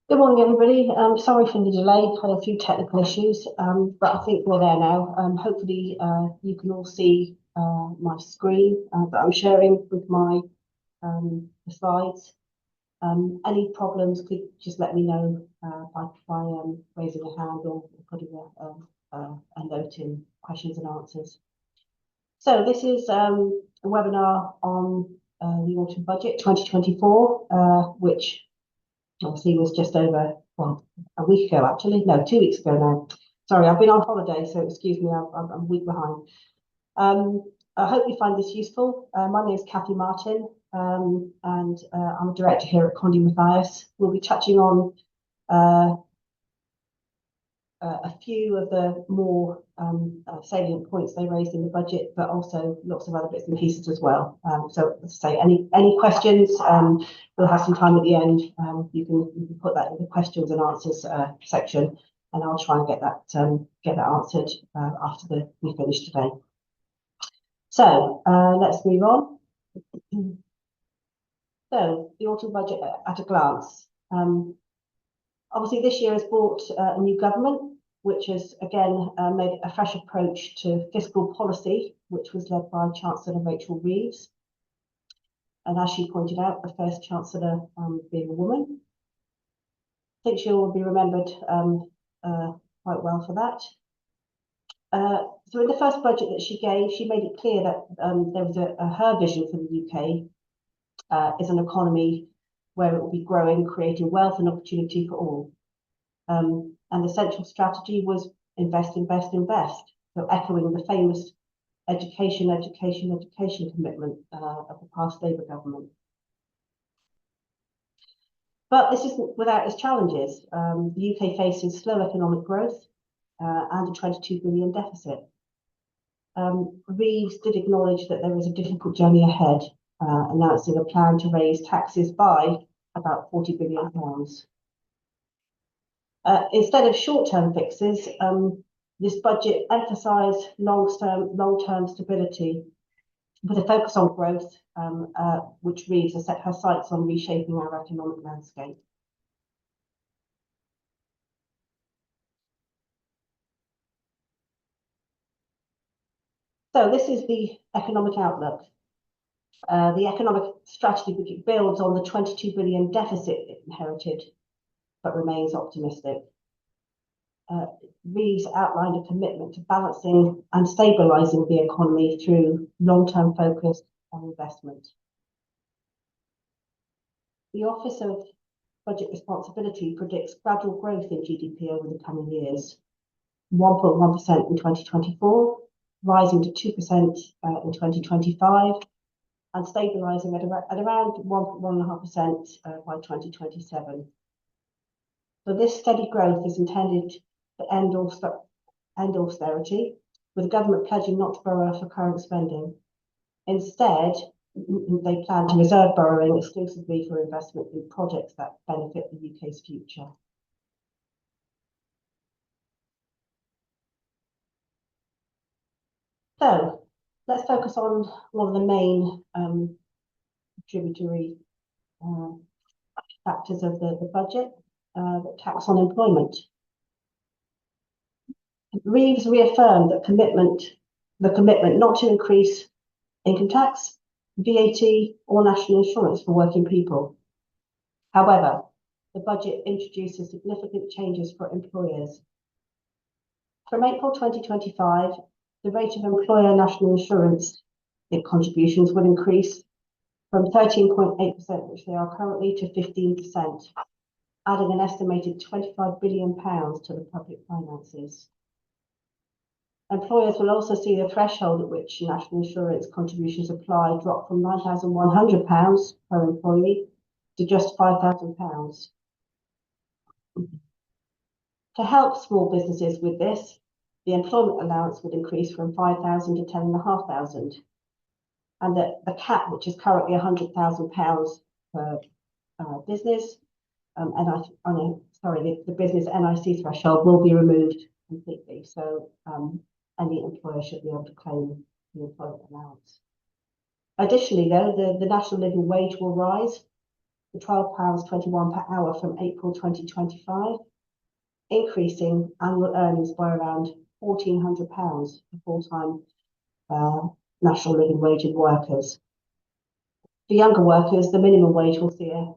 Good morning, everybody. Sorry for the delay. Had a few technical issues, but I think we're there now. Hopefully, you can all see my screen that I'm sharing with my the slides. Any problems, could just let me know by raising a hand or putting a note in questions and answers. So this is a webinar on the autumn budget 2024, which obviously was just over, well, a week ago, actually. No, 2 weeks ago now. Sorry, I've been on holiday, so excuse me, I'm a week behind. I hope you find this useful. My name is Kathy Martin, and I'm a director here at Condi Mathias. We'll be touching on a few of the more salient points they raised in the budget, but also lots of other bits and pieces as well. So, as I say, any questions? We'll have some time at the end. You can put that in the questions and answers section, and I'll try and get that answered after we finish today. So let's move on. So the autumn budget at a glance. Obviously, this year has brought a new government, which has again made a fresh approach to fiscal policy, which was led by Chancellor Rachel Reeves. And as she pointed out, the first Chancellor being a woman. I think she'll be remembered quite well for that. So in the first budget that she gave, she made it clear that there was her vision for the UK is an economy where it will be growing, creating wealth and opportunity for all. And the central strategy was invest, invest, invest. So echoing the famous education commitment of the past Labour government. But this isn't without its challenges. The UK faces slow economic growth and a 22 billion deficit. Reeves did acknowledge that there is a difficult journey ahead, announcing a plan to raise taxes by about £40 billion. Instead of short-term fixes, this budget emphasised long-term stability with a focus on growth, which Reeves has set her sights on reshaping our economic landscape. So this is the economic outlook. The economic strategy builds on the 22 billion deficit it inherited, but remains optimistic. Reeves outlined a commitment to balancing and stabilising the economy through long-term focus on investment. The Office of Budget Responsibility predicts gradual growth in GDP over the coming years, 1.1% in 2024, rising to 2% in 2025, and stabilising at around 1.5% by 2027. So this steady growth is intended to end austerity, with the government pledging not to borrow for current spending. Instead, they plan to reserve borrowing exclusively for investment in projects that benefit the UK's future. So let's focus on one of the main contributory factors of the budget, the tax on employment. Reeves reaffirmed the commitment not to increase income tax, VAT, or national insurance for working people. However, the budget introduces significant changes for employers. From April 2025, the rate of employer national insurance contributions will increase from 13.8%, which they are currently, to 15%, adding an estimated £25 billion to the public finances. Employers will also see the threshold at which national insurance contributions apply drop from £9,100 per employee to just £5,000. To help small businesses with this, the employment allowance would increase from £5,000 to £10,500, and the cap, which is currently £100,000 per business, the business NIC threshold will be removed completely. So any employer should be able to claim the employment allowance. Additionally, though, the national living wage will rise to £12.21 per hour from April 2025, increasing annual earnings by around £1,400 for full-time national living wage workers. For younger workers, the minimum wage will see a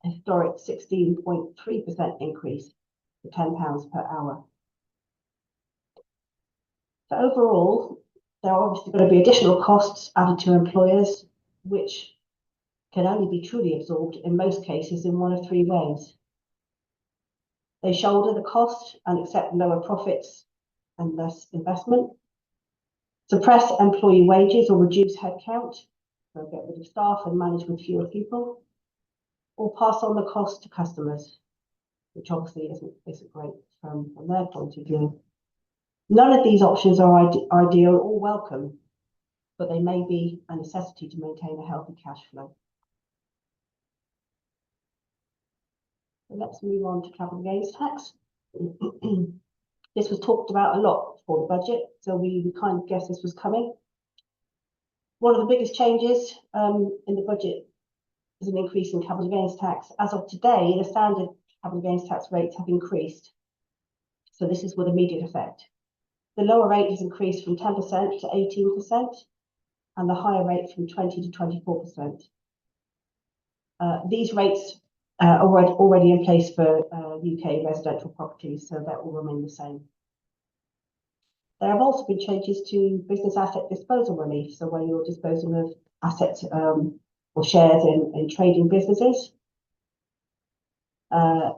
historic 16.3% increase to £10 per hour. So overall, there are obviously going to be additional costs added to employers, which can only be truly absorbed in most cases in one of three ways. They shoulder the cost and accept lower profits and less investment, suppress employee wages or reduce headcount, so get rid of staff and manage with fewer people, or pass on the cost to customers, which obviously isn't great from their point of view. None of these options are ideal or welcome, but they may be a necessity to maintain a healthy cash flow. So let's move on to capital gains tax. This was talked about a lot for the budget, so we kind of guessed this was coming. One of the biggest changes in the budget is an increase in capital gains tax. As of today, the standard capital gains tax rates have increased. So this is with immediate effect. The lower rate is increased from 10% to 18%, and the higher rate from 20 to 24%. These rates are already in place for UK residential properties, so that will remain the same. There have also been changes to business asset disposal relief, so where you're disposing of assets or shares in trading businesses.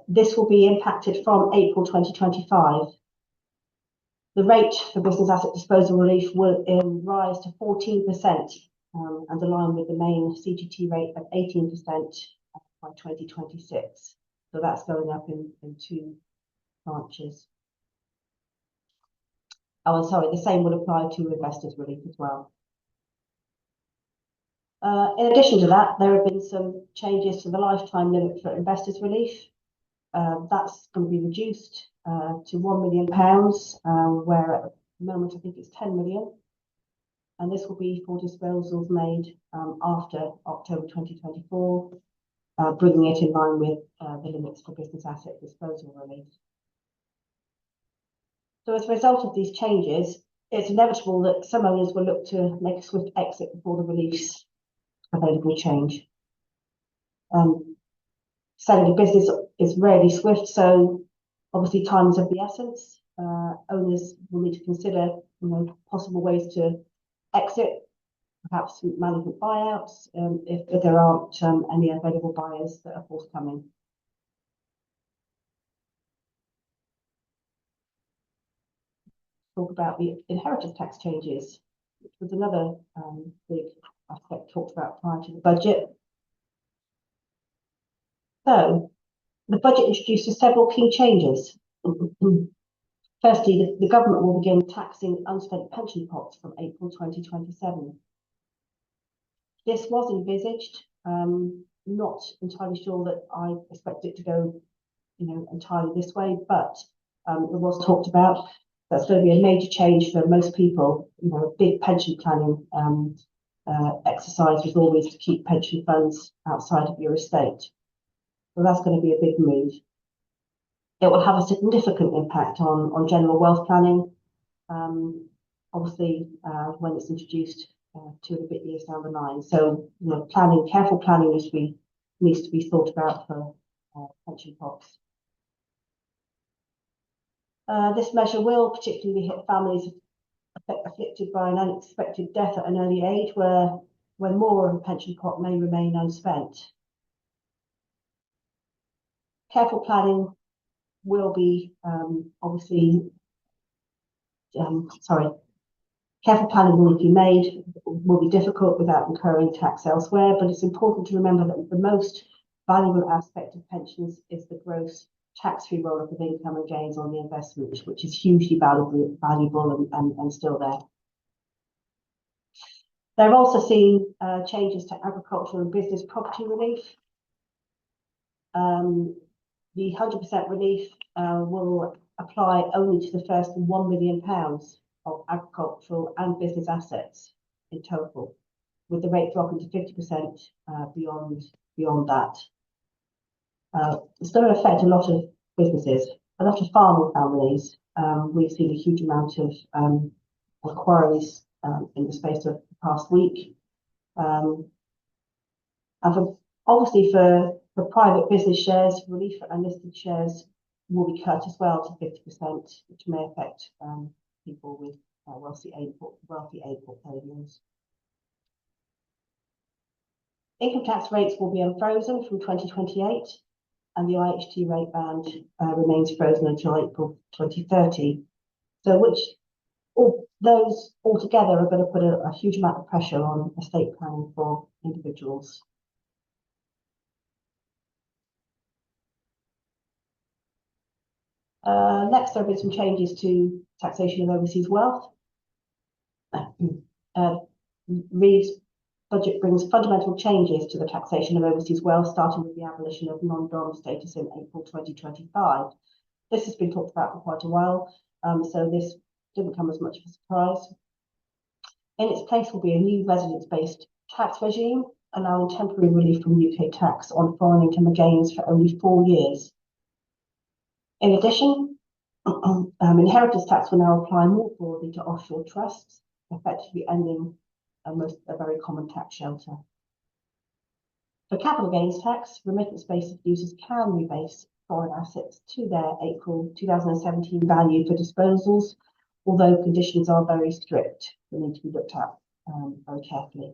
This will be impacted from April 2025. The rate for business asset disposal relief will rise to 14% and align with the main CGT rate of 18% by 2026. So that's going up in two tranches. Oh, and sorry, the same would apply to investors' relief as well. In addition to that, there have been some changes to the lifetime limit for investors' relief. That's going to be reduced to £1 million, where at the moment I think it's 10 million. And this will be for disposals made after October 2024, bringing it in line with the limits for business asset disposal relief. So as a result of these changes, it's inevitable that some owners will look to make a swift exit before the relief's available change. Selling a business is rarely swift, so obviously time is of the essence. Owners will need to consider, possible ways to exit, perhaps management buyouts, if there aren't any available buyers that are forthcoming. Talk about the inheritance tax changes, which was another big aspect talked about prior to the budget. So, the budget introduces several key changes. Firstly, the government will begin taxing unspent pension pots from April 2027. This was envisaged, not entirely sure that I expect it to go, entirely this way, but it was talked about. That's going to be a major change for most people. A big pension planning exercise was always to keep pension funds outside of your estate. So that's going to be a big move. It will have a significant impact on general wealth planning. Obviously, when it's introduced 2 and a bit years down the line. So, careful planning needs to be thought about for pension pots. This measure will particularly hit families afflicted by an unexpected death at an early age, when more of a pension pot may remain unspent. Careful planning will be careful planning will be made, will be difficult without incurring tax elsewhere, but it's important to remember that the most valuable aspect of pensions is the gross tax-free roll-up of income and gains on the investment, which is hugely valuable and still there. There have also seen changes to agricultural and business property relief. The 100% relief will apply only to the first £1 million of agricultural and business assets in total, with the rate dropping to 50% beyond that. It's going to affect a lot of businesses, a lot of farming families. We've seen a huge amount of inquiries in the space of the past week. And obviously for private business shares, relief and listed shares will be cut as well to 50%, which may affect people with wealthy aid portfolios. Income tax rates will be unfrozen from 2028, and the IHT rate band remains frozen until April 2030. So those altogether are going to put a huge amount of pressure on estate planning for individuals. Next, there have been some changes to taxation of overseas wealth. Reid's budget brings fundamental changes to the taxation of overseas wealth, starting with the abolition of non-dom status in April 2025. This has been talked about for quite a while, so this didn't come as much of a surprise. In its place will be a new residence-based tax regime, allowing temporary relief from UK tax on foreign income gains for only 4 years. In addition, inheritance tax will now apply more broadly to offshore trusts, effectively ending a very common tax shelter. For capital gains tax, remittance-based users can rebase foreign assets to their April 2017 value for disposals, although conditions are very strict. They need to be looked at very carefully.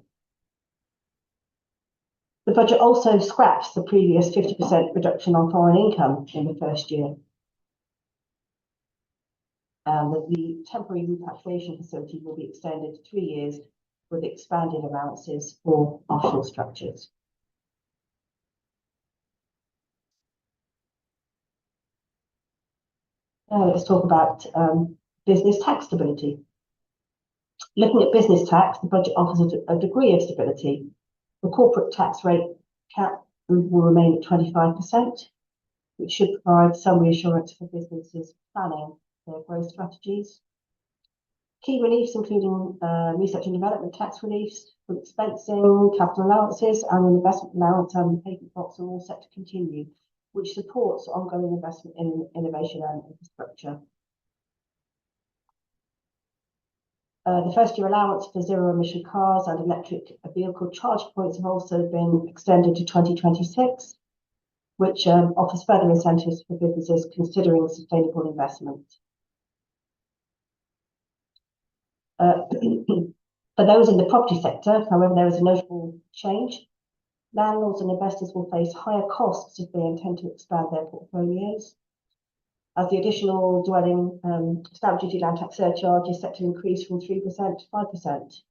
The budget also scraps the previous 50% reduction on foreign income in the first year. The temporary repatriation facility will be extended to 3 years with expanded allowances for offshore structures. Now let's talk about business tax stability. Looking at business tax, the budget offers a degree of stability. The corporate tax rate cap will remain at 25%, which should provide some reassurance for businesses planning their growth strategies. Key reliefs, including research and development tax reliefs from expensing, capital allowances, and an investment allowance and patent box are all set to continue, which supports ongoing investment in innovation and infrastructure. The first-year allowance for zero-emission cars and electric vehicle charge points have also been extended to 2026, which offers further incentives for businesses considering sustainable investment. For those in the property sector, however, there is a notable change. Landlords and investors will face higher costs if they intend to expand their portfolios, as the additional dwelling stamp duty land tax surcharge is set to increase from 3% to 5%.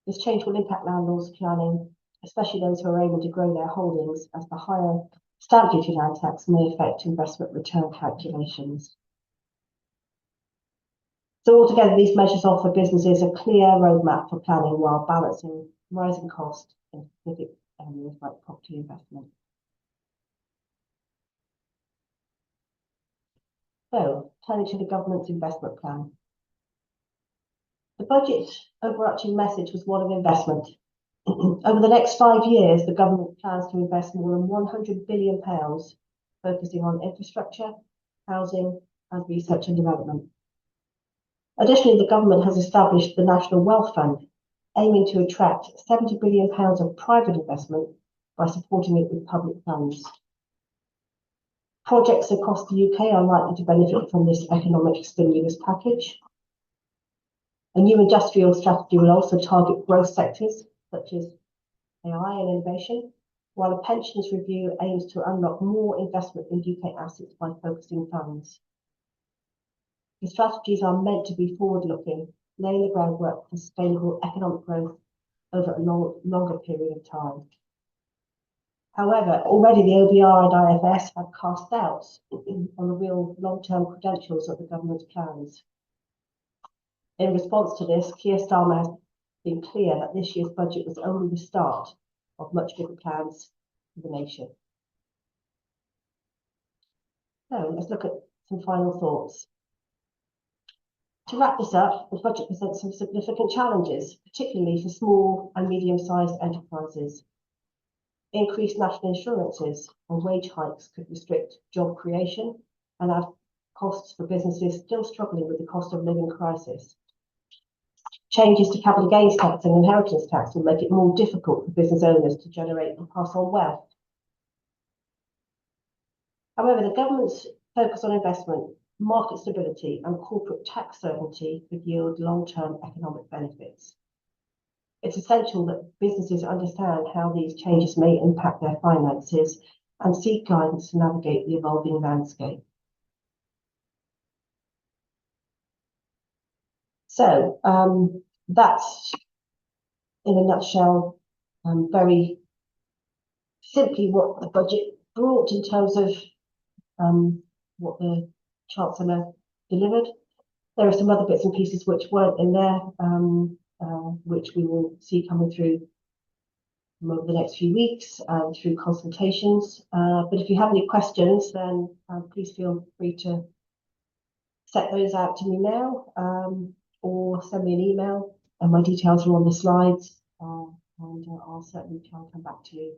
This change will impact landlords planning, especially those who are aiming to grow their holdings, as the higher stamp duty land tax may affect investment return calculations. So altogether, these measures offer businesses a clear roadmap for planning while balancing rising costs in specific areas like property investment. So, turning to the government's investment plan. The budget's overarching message was one of investment. Over the next 5 years, the government plans to invest more than £100 billion, focusing on infrastructure, housing, and research and development. Additionally, the government has established the National Wealth Fund, aiming to attract £70 billion of private investment by supporting it with public funds. Projects across the UK are likely to benefit from this economic stimulus package. A new industrial strategy will also target growth sectors such as AI and innovation, while a pensions review aims to unlock more investment in UK assets by focusing funds. The strategies are meant to be forward-looking, laying the groundwork for sustainable economic growth over a longer period of time. However, already the OBR and IFS have cast doubts on the real long-term credentials of the government's plans. In response to this, Keir Starmer has been clear that this year's budget was only the start of much bigger plans for the nation. So let's look at some final thoughts. To wrap this up, the budget presents some significant challenges, particularly for small and medium-sized enterprises. Increased national insurances and wage hikes could restrict job creation and add costs for businesses still struggling with the cost of living crisis. Changes to capital gains tax and inheritance tax will make it more difficult for business owners to generate and pass on wealth. However, the government's focus on investment, market stability, and corporate tax certainty could yield long-term economic benefits. It's essential that businesses understand how these changes may impact their finances and seek guidance to navigate the evolving landscape. So that's, in a nutshell, very simply what the budget brought in terms of what the Chancellor delivered. There are some other bits and pieces which weren't in there, which we will see coming through over the next few weeks through consultations. But if you have any questions, then please feel free to set those out to me now or send me an email. And my details are on the slides, and I'll certainly try and come back to you